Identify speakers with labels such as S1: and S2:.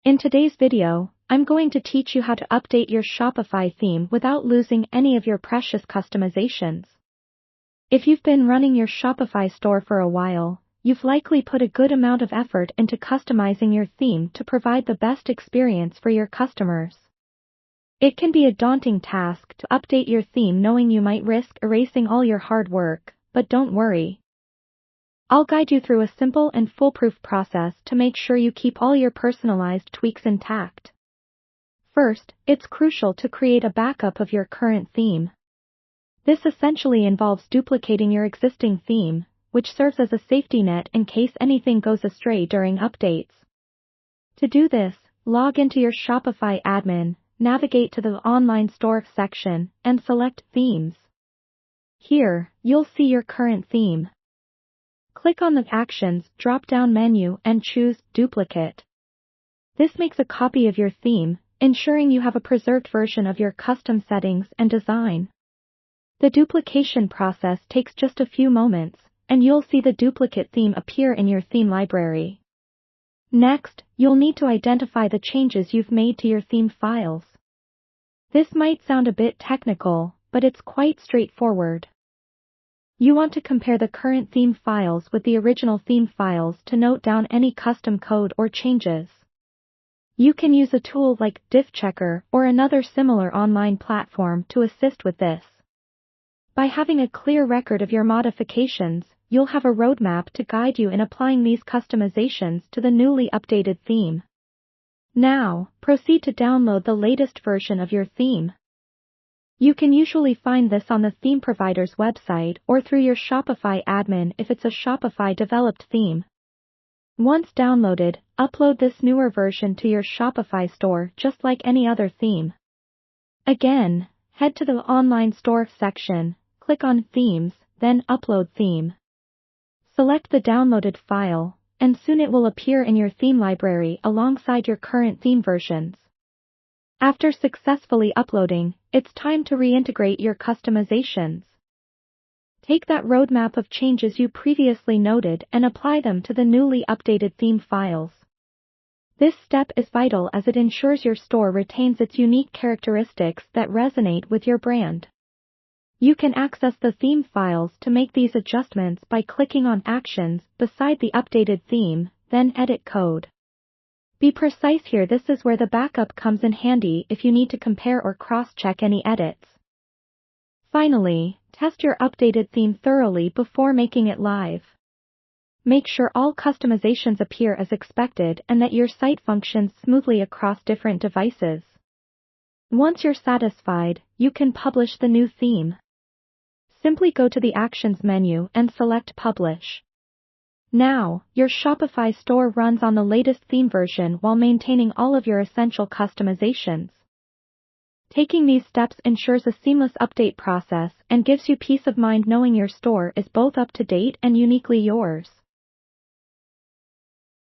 S1: In today's video, I'm going to teach you how to update your Shopify theme without losing any of your precious customizations. If you've been running your Shopify store for a while, you've likely put a good amount of effort into customizing your theme to provide the best experience for your customers. It can be a daunting task to update your theme knowing you might risk erasing all your hard work, but don't worry. I'll guide you through a simple and foolproof process to make sure you keep all your personalized tweaks intact. First, it's crucial to create a backup of your current theme. This essentially involves duplicating your existing theme, which serves as a safety net in case anything goes astray during updates. To do this, log into your Shopify admin, navigate to the online store section, and select Themes. Here, you'll see your current theme. Click on the Actions drop-down menu and choose Duplicate. This makes a copy of your theme, ensuring you have a preserved version of your custom settings and design. The duplication process takes just a few moments, and you'll see the duplicate theme appear in your theme library. Next, you'll need to identify the changes you've made to your theme files. This might sound a bit technical, but it's quite straightforward. You want to compare the current theme files with the original theme files to note down any custom code or changes. You can use a tool like Diff Checker or another similar online platform to assist with this. By having a clear record of your modifications, you'll have a roadmap to guide you in applying these customizations to the newly updated theme. Now, proceed to download the latest version of your theme. You can usually find this on the theme provider's website or through your Shopify admin if it's a Shopify-developed theme. Once downloaded, upload this newer version to your Shopify store just like any other theme. Again, head to the online store section, click on Themes, then Upload Theme. Select the downloaded file, and soon it will appear in your theme library alongside your current theme versions. After successfully uploading, it's time to reintegrate your customizations. Take that roadmap of changes you previously noted and apply them to the newly updated theme files. This step is vital as it ensures your store retains its unique characteristics that resonate with your brand. You can access the theme files to make these adjustments by clicking on Actions beside the updated theme, then Edit Code. Be precise here, this is where the backup comes in handy if you need to compare or cross-check any edits. Finally, test your updated theme thoroughly before making it live. Make sure all customizations appear as expected and that your site functions smoothly across different devices. Once you're satisfied, you can publish the new theme. Simply go to the Actions menu and select Publish. Now, your Shopify store runs on the latest theme version while maintaining all of your essential customizations. Taking these steps ensures a seamless update process and gives you peace of mind knowing your store is both up to date and uniquely yours.